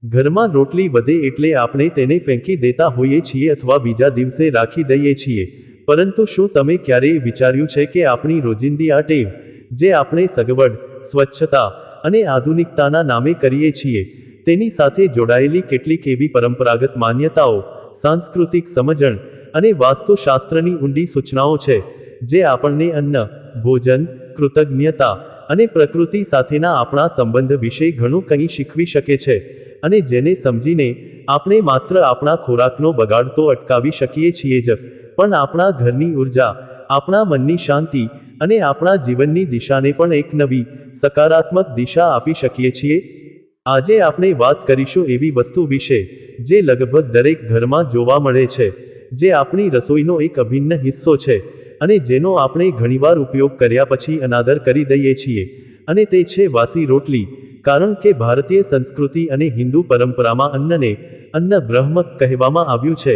ઘરમાં રોટલી વધે એટલે આપણે તેને ફેંકી દેતા હોઈએ છીએ અથવા બીજા દિવસે રાખી દઈએ છીએ, પરંતુ શું તમે ક્યારેય વિચાર્યું છે કે આપણી રોજિંદી આ ટેવ, જે આપણે સગવડ, સ્વચ્છતા અને આધુનિકતાના નામે કરીએ છીએ, તેની સાથે જોડાયેલી કેટલીક એવી પરંપરાગત માન્યતાઓ, સાંસ્કૃતિક સમજણ અને વાસ્તુશાસ્ત્રની ઊંડી સૂચનાઓ છે, જે આપણને અન્ન, ભોજન, કૃતજ્ઞતા અને પ્રકૃતિ સાથેના આપણા સંબંધ વિશે ઘણું કંઈ શીખવી શકે છે, અને જેને સમજીને આપણે માત્ર આપણા ખોરાકનો બગાડ તો અટકાવી શકીએ છીએ જ, પણ આપણા ઘરની ઉર્જા, આપણા મનની શાંતિ અને આપણા જીવનની દિશાને પણ એક નવી, સકારાત્મક દિશા આપી શકીએ છીએ. આજે આપણે વાત કરીશું એવી વસ્તુ વિશે, જે લગભગ દરેક ઘરમાં જોવા મળે છે, જે આપણી રસોઈનો એક અભિન્ન હિસ્સો છે, અને જેનો આપણે ઘણીવાર ઉપયોગ કર્યા પછી અનાદર કરી દઈએ છીએ, અને તે છે વાસી રોટલી. કારણ કે ભારતીય સંસ્કૃતિ અને હિન્દુ પરંપરામાં અન્નને અન્ન બ્રહ્મ કહેવામાં આવ્યું છે,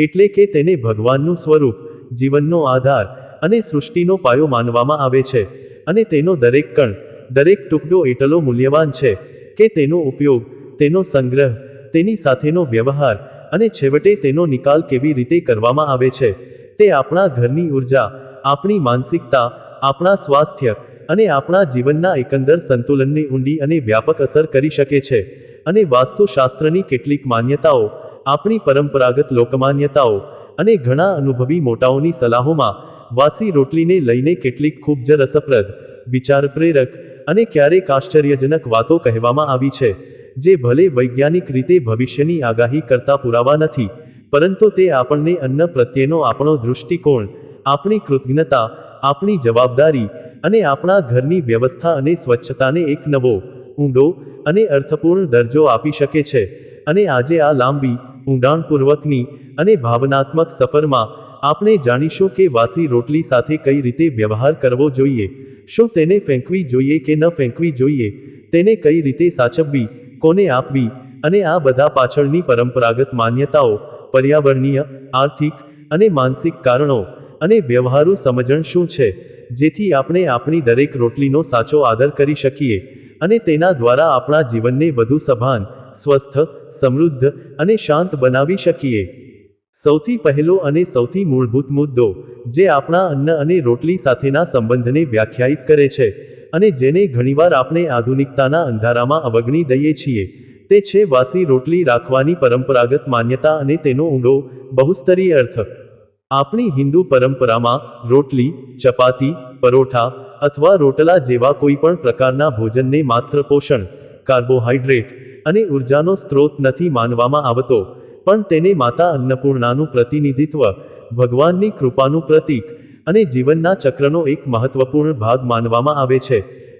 એટલે કે તેને ભગવાનનું સ્વરૂપ, જીવનનો આધાર અને સૃષ્ટિનો પાયો માનવામાં આવે છે, અને તેનો દરેક કણ, દરેક ટુકડો એટલો મૂલ્યવાન છે કે તેનો ઉપયોગ, તેનો સંગ્રહ, તેની સાથેનો વ્યવહાર અને છેવટે તેનો નિકાલ કેવી રીતે કરવામાં આવે છે, તે આપણા ઘરની ઉર્જા, આપણી માનસિકતા, આપણા સ્વાસ્થ્ય અને આપણા જીવનના એકંદર સંતુલનને ઊંડી અને વ્યાપક અસર કરી શકે છે. અને વાસ્તુશાસ્ત્રની કેટલીક માન્યતાઓ, આપણી પરંપરાગત લોકમાન્યતાઓ અને ઘણા અનુભવી મોટાઓની સલાહોમાં વાસી રોટલીને લઈને કેટલીક ખૂબ જ રસપ્રદ, વિચારપ્રેરક અને ક્યારેક આશ્ચર્યજનક વાતો કહેવામાં આવી છે, જે ભલે વૈજ્ઞાનિક રીતે ભવિષ્યની આગાહી કરતા પુરાવા નથી, પરંતુ તે આપણને અન્ન પ્રત્યેનો આપણો દૃષ્ટિકોણ, આપણી કૃતજ્ઞતા, આપણી જવાબદારી અને આપણા ઘરની વ્યવસ્થા અને સ્વચ્છતાને એક નવો, ઊંડો અને અર્થપૂર્ણ દરજ્જો આપી શકે છે. અને આજે આ લાંબી, ઊંડાણપૂર્વકની અને ભાવનાત્મક સફરમાં આપણે જાણીશું કે વાસી રોટલી સાથે કઈ રીતે વ્યવહાર કરવો જોઈએ, શું તેને ફેંકવી જોઈએ કે ન ફેંકવી જોઈએ, તેને કઈ રીતે સાચવવી, કોને આપવી, અને આ બધા પાછળની પરંપરાગત માન્યતાઓ, પર્યાવરણીય, આર્થિક અને માનસિક કારણો અને વ્યવહારુ સમજણ શું છે, જેથી આપણે આપણી દરેક રોટલીનો સાચો આદર કરી શકીએ, અને તેના દ્વારા આપણા જીવનને વધુ સભાન, સ્વસ્થ, સમૃદ્ધ અને શાંત બનાવી શકીએ. સૌથી પહેલો અને સૌથી મૂળભૂત મુદ્દો, જે આપણા અન્ન અને રોટલી સાથેના સંબંધને વ્યાખ્યાયિત કરે છે, અને જેને ઘણીવાર આપણે આધુનિકતાના અંધારામાં અવગણી દઈએ છીએ, તે છે વાસી રોટલી રાખવાની પરંપરાગત માન્યતા અને તેનો ઊંડો, બહુસ્તરીય અર્થ. આપણી હિન્દુ પરંપરામાં રોટલી, ચપાતી, પરોઠા અથવા રોટલા જેવા કોઈ પણ પ્રકારના ભોજનને માત્ર પોષણ, કાર્બોહાઈડ્રેટ અને ઉર્જાનો સ્ત્રોત નથી માનવામાં આવતો, પણ તેને માતા અન્નપૂર્ણાનું પ્રતિનિધિત્વ, ભગવાનની કૃપાનું પ્રતીક અને જીવનના ચક્રનો એક મહત્વપૂર્ણ ભાગ માનવામાં આવે છે.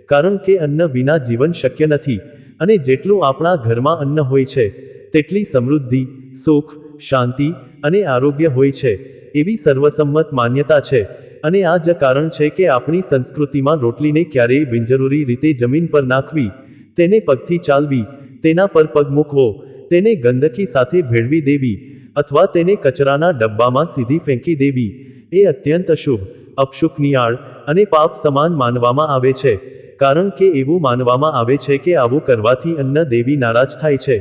કારણ કે અન્ન વિના જીવન શક્ય નથી, અને જેટલું આપણા ઘરમાં અન્ન હોય છે, તેટલી સમૃદ્ધિ, સુખ, શાંતિ અને આરોગ્ય હોય છે, એવી સર્વસંમત માન્યતા છે. અને આ જ કારણ છે કે આપણી સંસ્કૃતિમાં રોટલીને ક્યારેય બિનજરૂરી રીતે જમીન પર નાખવી, તેને પગથી ચાલવી, તેના પર પગ મૂકવો, તેને ગંદકી સાથે ભેળવી દેવી, અથવા તેને કચરાના ડબ્બામાં સીધી ફેંકી દેવી, એ અત્યંત અશુભ, અપશુકનિયાળ અને પાપ સમાન માનવામાં આવે છે. કારણ કે એવું માનવામાં આવે છે કે આવું કરવાથી અન્ન દેવી નારાજ થાય છે,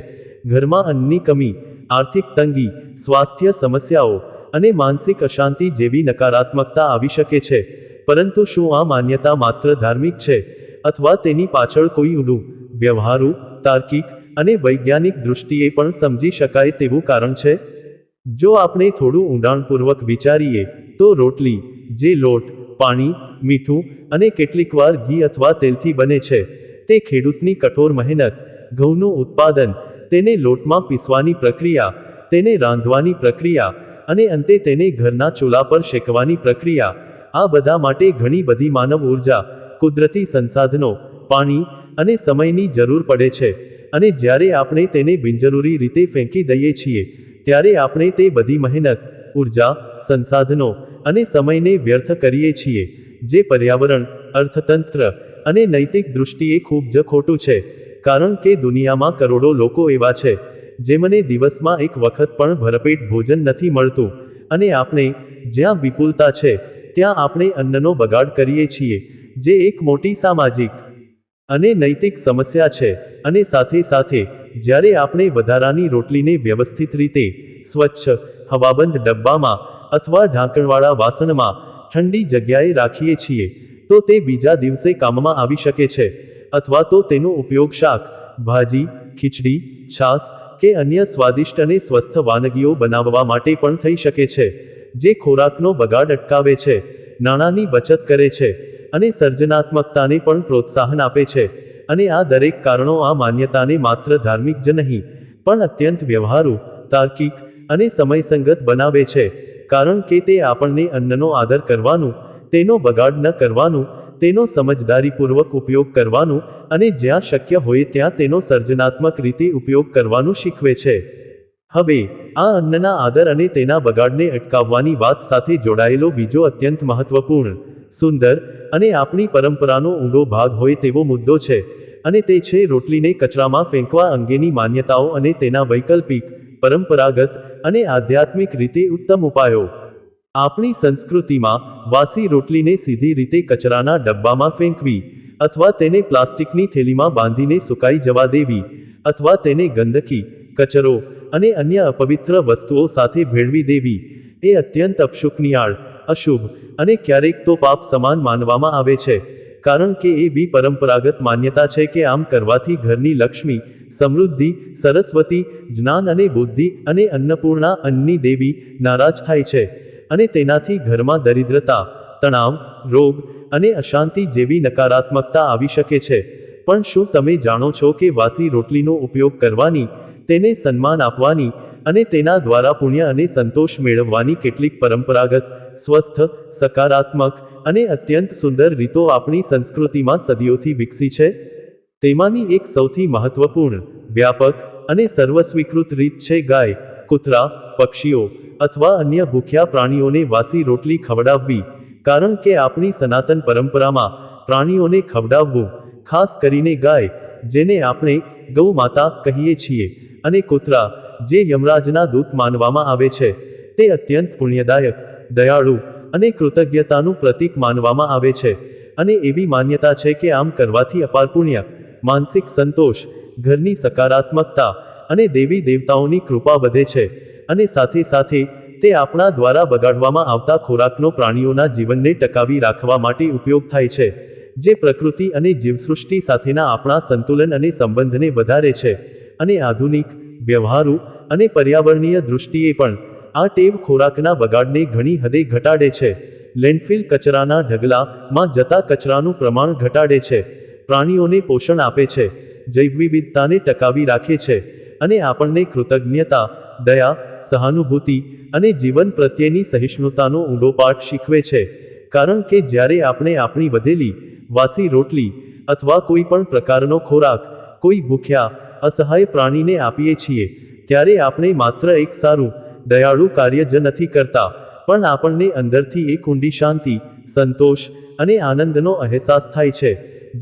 ઘરમાં અન્નની કમી, આર્થિક તંગી, સ્વાસ્થ્ય સમસ્યાઓ અને માનસિક અશાંતિ જેવી નકારાત્મકતા આવી શકે છે. પરંતુ શું આ માન્યતા માત્ર ધાર્મિક છે, અથવા તેની પાછળ કોઈ ઊંડું, વ્યવહારુ, તાર્કિક અને વૈજ્ઞાનિક દૃષ્ટિએ પણ સમજી શકાય તેવું કારણ છે? જો આપણે થોડું ઊંડાણપૂર્વક વિચારીએ, તો રોટલી, જે લોટ, પાણી, મીઠું અને કેટલીકવાર ઘી અથવા તેલથી બને છે, તે ખેડૂતની કઠોર મહેનત, ઘઉંનું ઉત્પાદન, તેને લોટમાં પીસવાની પ્રક્રિયા, તેને રાંધવાની પ્રક્રિયા, અને અંતે તેને ઘરના ચૂલા પર શેકવાની પ્રક્રિયા, આ બધા માટે ઘણી બધી માનવ ઉર્જા, કુદરતી સંસાધનો, પાણી અને સમયની જરૂર પડે છે. અને જ્યારે આપણે તેને બિનજરૂરી રીતે ફેંકી દઈએ છીએ, ત્યારે આપણે તે બધી મહેનત, ઉર્જા, સંસાધનો અને સમયને વ્યર્થ કરીએ છીએ, જે પર્યાવરણ, અર્થતંત્ર અને નૈતિક દૃષ્ટિએ ખૂબ જ ખોટું છે. કારણ કે દુનિયામાં કરોડો લોકો એવા છે, જેમને દિવસમાં એક વખત પણ ભરપેટ ભોજન નથી મળતું, અને આપણે, જ્યાં વિપુલતા છે, ત્યાં આપણે અન્નનો બગાડ કરીએ છીએ, જે એક મોટી સામાજિક અને નૈતિક સમસ્યા છે. અને સાથે સાથે જ્યારે આપણે વધારાની રોટલીને વ્યવસ્થિત રીતે સ્વચ્છ હવાબંધ ડબ્બામાં અથવા ઢાંકણવાળા વાસણમાં ઠંડી જગ્યાએ રાખીએ છીએ તો તે બીજા દિવસે કામમાં આવી શકે છે, અથવા તો તેનો ઉપયોગ શાક, ભાજી, ખીચડી, છાશ કે અન્ય સ્વાદિષ્ટ અને સ્વસ્થ વાનગીઓ બનાવવા માટે પણ થઈ શકે છે, જે ખોરાકનો બગાડ અટકાવે છે, નાણાંની બચત કરે છે અને સર્જનાત્મકતાને પણ પ્રોત્સાહન આપે છે. અને આ દરેક કારણો આ માન્યતાને માત્ર ધાર્મિક જ નહીં, પણ અત્યંત વ્યવહારુ, તાર્કિક અને સમયસંગત બનાવે છે, કારણ કે તે આપણને અન્નનો આદર કરવાનું, તેનો બગાડ ન કરવાનું, તેનો સમજદારીપૂર્વક ઉપયોગ કરવાનું અને જ્યાં શક્ય હોય ત્યાં તેનો સર્જનાત્મક રીતે ઉપયોગ કરવાનું શીખવે છે. હવે આ અન્નના આદર અને તેના બગાડને અટકાવવાની વાત સાથે જોડાયેલો બીજો અત્યંત મહત્વપૂર્ણ, સુંદર અને આપણી પરંપરાનો ઊંડો ભાગ હોય તેવો મુદ્દો છે, અને તે છે રોટલીને કચરામાં ફેંકવા અંગેની માન્યતાઓ અને તેના વૈકલ્પિક, પરંપરાગત અને આધ્યાત્મિક રીતે ઉત્તમ ઉપાયો. આપણી સંસ્કૃતિમાં વાસી રોટલીને સીધી રીતે કચરાના ડબ્બામાં ફેંકવી, અથવા તેને પ્લાસ્ટિકની થેલીમાં બાંધીને સુકાઈ જવા દેવી, અથવા તેને ગંદકી, કચરો અને અન્ય અપવિત્ર વસ્તુઓ સાથે ભેળવી દેવી, એ અત્યંત અપશુકનિયાળ, અશુભ અને ક્યારેક તો પાપ સમાન માનવામાં આવે છે, કારણ કે એવી પરંપરાગત માન્યતા છે કે આમ કરવાથી ઘરની લક્ષ્મી, સમૃદ્ધિ, સરસ્વતી, જ્ઞાન અને બુદ્ધિ અને અન્નપૂર્ણા, અન્નની દેવી, નારાજ થાય છે, અને તેનાથી ઘરમાં દરિદ્રતા, તણાવ, રોગ અને અશાંતિ જેવી નકારાત્મકતા આવી શકે છે. પણ શું તમે જાણો છો કે વાસી રોટલીનો ઉપયોગ કરવાની, તેને સન્માન આપવાની અને તેના દ્વારા પુણ્ય અને સંતોષ મેળવવાની કેટલીક પરંપરાગત, સ્વસ્થ, સકારાત્મક અને અત્યંત સુંદર રીતો આપણી સંસ્કૃતિમાં સદીઓથી વિકસી છે? તેમાંની એક સૌથી મહત્વપૂર્ણ, વ્યાપક અને સર્વસ્વીકૃત રીત છે ગાય, કૂતરા, પક્ષીઓ અથવા અન્ય ભૂખ્યા પ્રાણીઓને વાસી રોટલી ખવડાવવી, કારણ કે આપણી સનાતન પરંપરામાં પ્રાણીઓને ખવડાવવું, ખાસ કરીને ગાય, જેને આપણે ગૌ માતા કહીએ છીએ, અને કૂતરા, જે યમરાજના દૂત માનવામાં આવે છે, તે અત્યંત પુણ્યદાયક, દયાળુ અને કૃતજ્ઞતાનું પ્રતીક માનવામાં આવે છે. અને એવી માન્યતા છે કે આમ કરવાથી અપાર પુણ્ય, માનસિક સંતોષ, ઘરની સકારાત્મકતા અને દેવી દેવતાઓની કૃપા વધે છે. અને સાથે સાથે તે આપણા દ્વારા બગાડવામાં આવતા ખોરાકનો પ્રાણીઓના જીવનને ટકાવી રાખવા માટે ઉપયોગ થાય છે, જે પ્રકૃતિ અને જીવસૃષ્ટિ સાથેના આપણા સંતુલન અને સંબંધને વધારે છે. અને આધુનિક, વ્યવહારુ અને પર્યાવરણીય દૃષ્ટિએ પણ આ ટેવ ખોરાકના બગાડને ઘણી હદે ઘટાડે છે. લેન્ડફિલ કચરાના ઢગલામાં જતા કચરાનું પ્રમાણ ઘટાડે છે, પ્રાણીઓને પોષણ આપે છે, જૈવવિવિધતાને ટકાવી રાખે છે, અને આપણને કૃતજ્ઞતા, દયા, સહાનુભૂતિ અને જીવન પ્રત્યેની સહિષ્ણુતાનો ઊંડો પાઠ શીખવે છે. કારણ કે જ્યારે આપણે આપણી વધેલી, વાસી રોટલી અથવા કોઈ પણ પ્રકારનો ખોરાક કોઈ ભૂખ્યા, અસહાય પ્રાણીને આપીએ છીએ, ત્યારે આપણે માત્ર એક સારું, દયાળુ કાર્ય જ નથી કરતા, પણ આપણને અંદરથી એક ઊંડી શાંતિ, સંતોષ અને આનંદનો અહેસાસ થાય છે,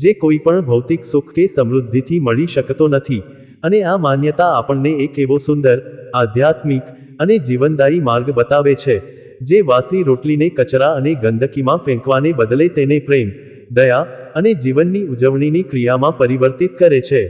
જે કોઈ પણ ભૌતિક સુખ કે સમૃદ્ધિથી મળી શકતો નથી. અને આ માન્યતા આપણને એક એવો સુંદર, આધ્યાત્મિક અને જીવનદાયી માર્ગ બતાવે છે, જે વાસી રોટલીને કચરા અને ગંદકીમાં ફેંકવાને બદલે તેને પ્રેમ, દયા અને જીવનની ઉજવણીની ક્રિયામાં પરિવર્તિત કરે છે.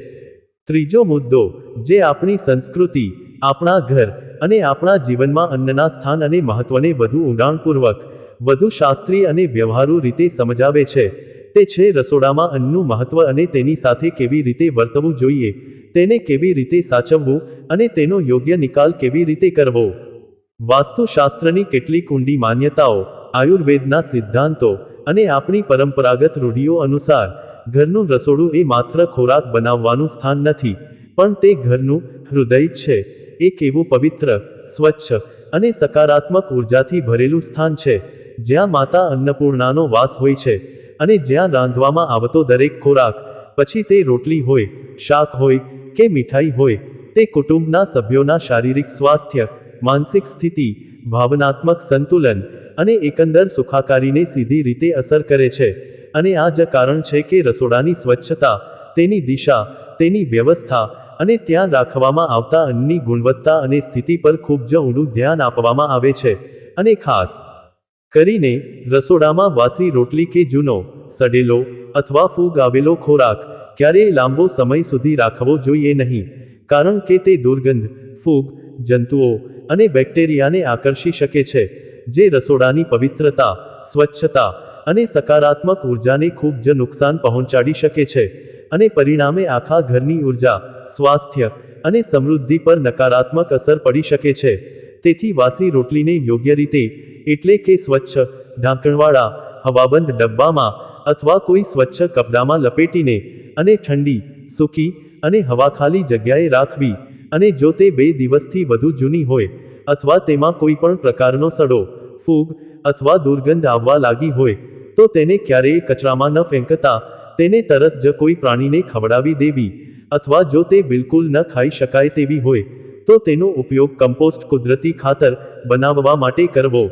ત્રીજો મુદ્દો, જે આપણી સંસ્કૃતિ, આપણા ઘર અને આપણા જીવનમાં અન્નના સ્થાન અને મહત્વને વધુ ઊંડાણપૂર્વક, વધુ શાસ્ત્રીય અને વ્યવહારુ રીતે સમજાવે છે, તે છે રસોડામાં અન્નનું મહત્વ અને તેની સાથે કેવી રીતે વર્તવું જોઈએ, તેને કેવી રીતે સાચવવું અને તેનો યોગ્ય નિકાલ કેવી રીતે કરવો. વાસ્તુશાસ્ત્રની કેટલીક ઊંડી માન્યતાઓ, આયુર્વેદના સિદ્ધાંતો અને આપણી પરંપરાગત રૂઢિઓ અનુસાર, ઘરનું રસોડું એ માત્ર ખોરાક બનાવવાનું સ્થાન નથી, પણ તે ઘરનું હૃદય છે. એક એવું પવિત્ર, સ્વચ્છ અને સકારાત્મક ઉર્જાથી ભરેલું સ્થાન છે, જ્યાં માતા અન્નપૂર્ણાનો વાસ હોય છે, અને જ્યાં રાંધવામાં આવતો દરેક ખોરાક, પછી તે રોટલી હોય, શાક હોય કે મીઠાઈ હોય, તે કુટુંબના સભ્યોના શારીરિક સ્વાસ્થ્ય, માનસિક સ્થિતિ, ભાવનાત્મક સંતુલન અને એકંદર સુખાકારીને સીધી રીતે અસર કરે છે. અને આ જ કારણ છે કે રસોડાની સ્વચ્છતા, તેની દિશા, તેની વ્યવસ્થા અને ત્યાં રાખવામાં આવતા અન્નની ગુણવત્તા અને સ્થિતિ પર ખૂબ જ ઊંડું ધ્યાન આપવામાં આવે છે. અને ખાસ કરીને રસોડામાં વાસી રોટલી કે જૂનો, સડેલો અથવા ફૂગ આવેલો ખોરાક ક્યારેય લાંબો સમય સુધી રાખવો જોઈએ નહીં, કારણ કે તે દુર્ગંધ, ફૂગ, જંતુઓ અને બેક્ટેરિયાને આકર્ષી શકે છે, જે રસોડાની પવિત્રતા, સ્વચ્છતા અને સકારાત્મક ઉર્જાને ખૂબ જ નુકસાન પહોંચાડી શકે છે અને પરિણામે આખા ઘરની ઉર્જા, સ્વાસ્થ્ય અને સમૃદ્ધિ પર નકારાત્મક અસર પડી શકે છે. તેથી વાસી રોટલીને યોગ્ય રીતે, એટલે કે સ્વચ્છ, ઢાંકણવાળા, હવાબંધ ડબ્બામાં અથવા કોઈ સ્વચ્છ કપડામાં લપેટીને અને ઠંડી, સૂકી અને હવાખાલી જગ્યાએ રાખવી. અને જો તે 2 દિવસથી વધુ જૂની હોય અથવા તેમાં કોઈ પણ પ્રકારનો સડો, ફૂગ અથવા દુર્ગંધ આવવા લાગી હોય, તો તેને ક્યારેય કચરામાં ન ફેંકતા તેને તરત જ કોઈ પ્રાણીને ખવડાવી દેવી, અથવા જો તે બિલકુલ ન ખાઈ શકાય તેવી હોય, તો તેનો ઉપયોગ કમ્પોસ્ટ કુદરતી ખાતર બનાવવા માટે કરવો,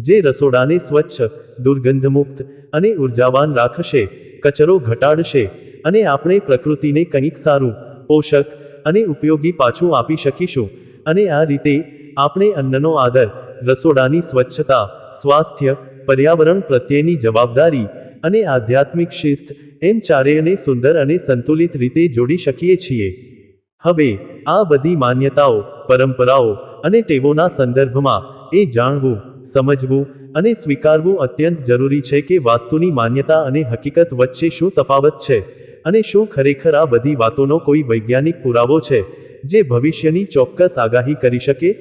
જે રસોડાને સ્વચ્છ, દુર્ગંધમુક્ત અને ઉર્જાવાન રાખશે, કચરો ઘટાડશે અને આપણે પ્રકૃતિને કંઈક સારું, પોષક અને ઉપયોગી પાછું આપી શકીશું. અને આ રીતે આપણે અન્નનો આદર, રસોડાની સ્વચ્છતા, સ્વાસ્થ્ય, પર્યાવરણ પ્રત્યેની જવાબદારી અને આધ્યાત્મિક શિસ્ત એમ ચારેયને સુંદર અને સંતુલિત રીતે જોડી શકીએ છીએ. હવે આ બધી માન્યતાઓ, પરંપરાઓ અને ટેવોના સંદર્ભમાં એ જાણવું, સમજવું અને સ્વીકારવું અત્યંત જરૂરી છે કે વાસ્તુની માન્યતા અને હકીકત વચ્ચે શું તફાવત છે, અને શું ખરેખર આ બધી વાતોનો કોઈ વૈજ્ઞાનિક પુરાવો છે જે ભવિષ્યની ચોક્કસ આગાહી કરી શકે.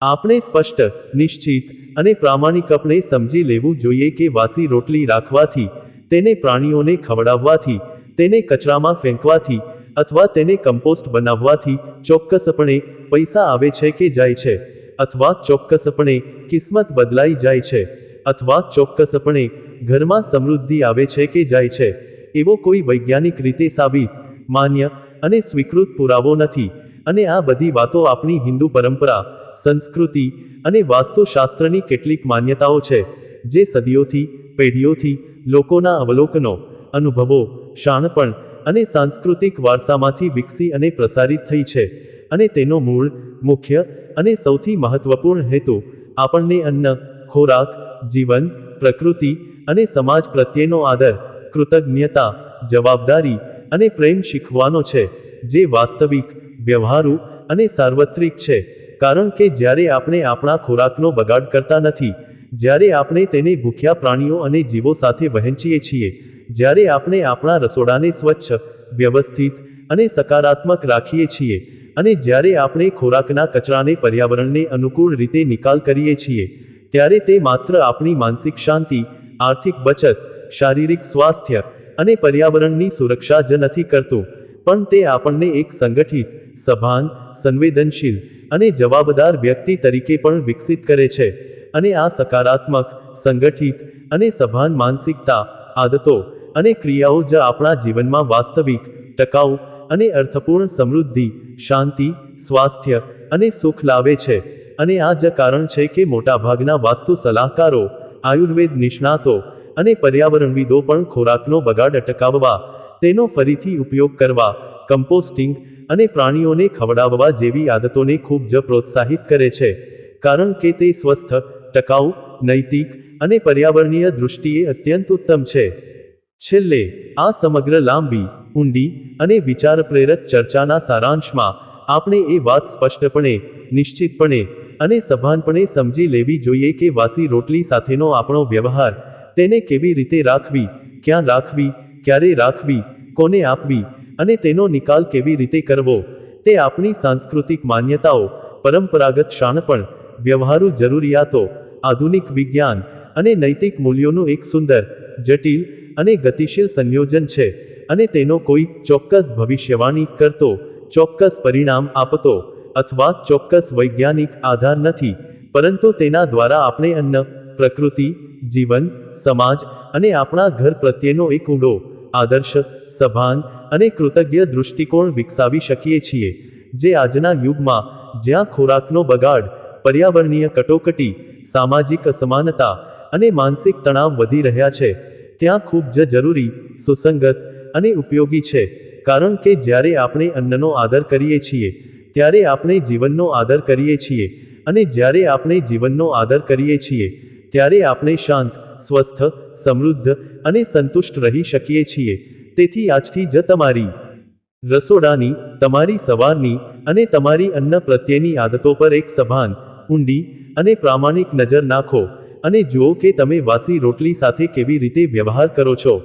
આપણે સ્પષ્ટ, નિશ્ચિત અને પ્રામાણિકપણે સમજી લેવું જોઈએ કે વાસી રોટલી રાખવાથી, તેને પ્રાણીઓને ખવડાવવાથી, તેને કચરામાં ફેંકવાથી અથવા તેને કમ્પોસ્ટ બનાવવાથી ચોક્કસપણે પૈસા આવે છે કે જાય છે, અથવા ચોક્કસપણે કિસ્મત બદલાઈ જાય છે, અથવા ચોક્કસપણે ઘરમાં સમૃદ્ધિ આવે છે કે જાય છે, એવો કોઈ વૈજ્ઞાનિક રીતે સાબિત, માન્ય અને સ્વીકૃત પુરાવો નથી. અને આ બધી વાતો આપણી હિન્દુ પરંપરા, સંસ્કૃતિ અને વાસ્તુશાસ્ત્રની કેટલીક માન્યતાઓ છે, જે સદીઓથી, પેઢીઓથી લોકોના અવલોકનો, અનુભવો, શાણપણ અને સાંસ્કૃતિક વારસામાંથી વિકસી અને પ્રસારિત થઈ છે. અને તેનો મૂળ, મુખ્ય અને સૌથી મહત્વપૂર્ણ હેતુ આપણને અન્ન, ખોરાક, જીવન, પ્રકૃતિ અને સમાજ પ્રત્યેનો આદર, કૃતજ્ઞતા, જવાબદારી અને પ્રેમ શીખવાનો છે, જે વાસ્તવિક, વ્યવહારુ અને સાર્વત્રિક છે. કારણ કે જ્યારે આપણે આપણા ખોરાકનો બગાડ કરતા નથી, જ્યારે આપણે તેને ભૂખ્યા પ્રાણીઓ અને જીવો સાથે વહેંચીએ છીએ, જ્યારે આપણે આપણા રસોડાને સ્વચ્છ, વ્યવસ્થિત અને સકારાત્મક રાખીએ છીએ, અને જ્યારે આપણે ખોરાકના કચરાને પર્યાવરણને અનુકૂળ રીતે નિકાલ કરીએ છીએ, ત્યારે તે માત્ર આપણી માનસિક શાંતિ, આર્થિક બચત, શારીરિક સ્વાસ્થ્ય અને પર્યાવરણની સુરક્ષા જ નથી કરતું, પણ તે આપણને એક સંગઠિત, સભાન, સંવેદનશીલ અને જવાબદાર વ્યક્તિ તરીકે પણ વિકસિત કરે છે. અને આ સકારાત્મક, સંગઠિત અને સભાન માનસિકતા, આદતો અને ક્રિયાઓ જ આપણા જીવનમાં વાસ્તવિક, ટકાઉ અને અર્થપૂર્ણ સમૃદ્ધિ, શાંતિ, સ્વાસ્થ્ય અને સુખ લાવે છે. અને આ જ કારણ છે કે મોટાભાગના વાસ્તુ સલાહકારો, આયુર્વેદ નિષ્ણાતો અને પર્યાવરણવિદો પણ ખોરાકનો બગાડ અટકાવવા, તેનો ફરીથી ઉપયોગ કરવા, કમ્પોસ્ટિંગ અને પ્રાણીઓને ખવડાવવા જેવી આદતોને ખૂબ જ પ્રોત્સાહિત કરે છે, કારણ કે તે સ્વસ્થ, ટકાઉ, નૈતિક અને પર્યાવરણીય દૃષ્ટિએ અત્યંત ઉત્તમ છે. છેલ્લે, આ સમગ્ર લાંબી, ઊંડી અને વિચારપ્રેરક ચર્ચાના સારાંશમાં, આપણે એ વાત સ્પષ્ટપણે, નિશ્ચિતપણે અને સભાનપણે સમજી લેવી જોઈએ કે વાસી રોટલી સાથેનો આપણો વ્યવહાર, તેને કેવી રીતે રાખવી, ક્યાં રાખવી, ક્યારે રાખવી, કોને આપવી અને તેનો નિકાલ કેવી રીતે કરવો, તે આપણી સાંસ્કૃતિક માન્યતાઓ, પરંપરાગત શાણપણ, વ્યવહારુ જરૂરિયાતો, આધુનિક વિજ્ઞાન અને નૈતિક મૂલ્યોનું એક સુંદર, જટિલ અને ગતિશીલ સંયોજન છે. અને તેનો કોઈ ચોક્કસ ભવિષ્યવાણી કરતો, ચોક્કસ પરિણામ આપતો અથવા ચોક્કસ વૈજ્ઞાનિક આધાર નથી, પરંતુ તેના દ્વારા આપણે અન્ન, પ્રકૃતિ, જીવન, સમાજ અને આપણા ઘર પ્રત્યેનો એક ઊંડો, આદર્શ, સભાન અને કૃતજ્ઞ દૃષ્ટિકોણ વિકસાવી શકીએ છીએ, જે આજના યુગમાં, જ્યાં ખોરાકનો બગાડ, પર્યાવરણીય કટોકટી, સામાજિક અસમાનતા અને માનસિક તણાવ વધી રહ્યા છે, ત્યાં ખૂબ જ જરૂરી, સુસંગત અને ઉપયોગી છે. કારણ કે જ્યારે આપણે અન્નનો આદર કરીએ છીએ, ત્યારે આપણે જીવનનો આદર કરીએ છીએ, અને જ્યારે આપણે જીવનનો આદર કરીએ છીએ, ત્યારે આપણે શાંત, સ્વસ્થ, સમૃદ્ધ અને સંતુષ્ટ રહી શકીએ છીએ. તેથી આજથી જ તમારી રસોડાની તમારી સવારની અને તમારી અન્ન પ્રત્યેની આદતો પર એક સભાન, ઊંડી અને પ્રામાણિક નજર નાખો અને જુઓ કે તમે વાસી રોટલી સાથે કેવી રીતે વ્યવહાર કરો છો,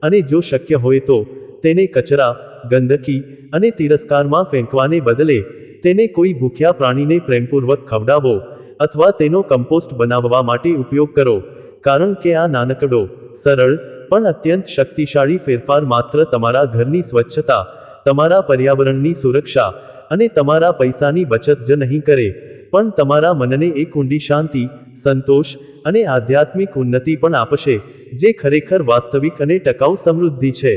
અને જો શક્ય હોય તો તેને કચરા, ગંદકી અને તિરસ્કારમાં ફેંકવાને બદલે તેને કોઈ ભૂખ્યા પ્રાણીને પ્રેમપૂર્વક ખવડાવો અથવા તેનો કમ્પોસ્ટ બનાવવા માટે ઉપયોગ કરો, કારણ કે આ નાનકડો, સરળ પણ અત્યંત શક્તિશાળી ફેરફાર માત્ર તમારા ઘરની સ્વચ્છતા, તમારા પર્યાવરણની સુરક્ષા અને તમારા પૈસાની બચત જ નહીં કરે, પણ તમારા મનને એક ઊંડી શાંતિ, સંતોષ અને આધ્યાત્મિક ઉન્નતિ પણ આપશે, જે ખરેખર વાસ્તવિક અને ટકાઉ સમૃદ્ધિ છે.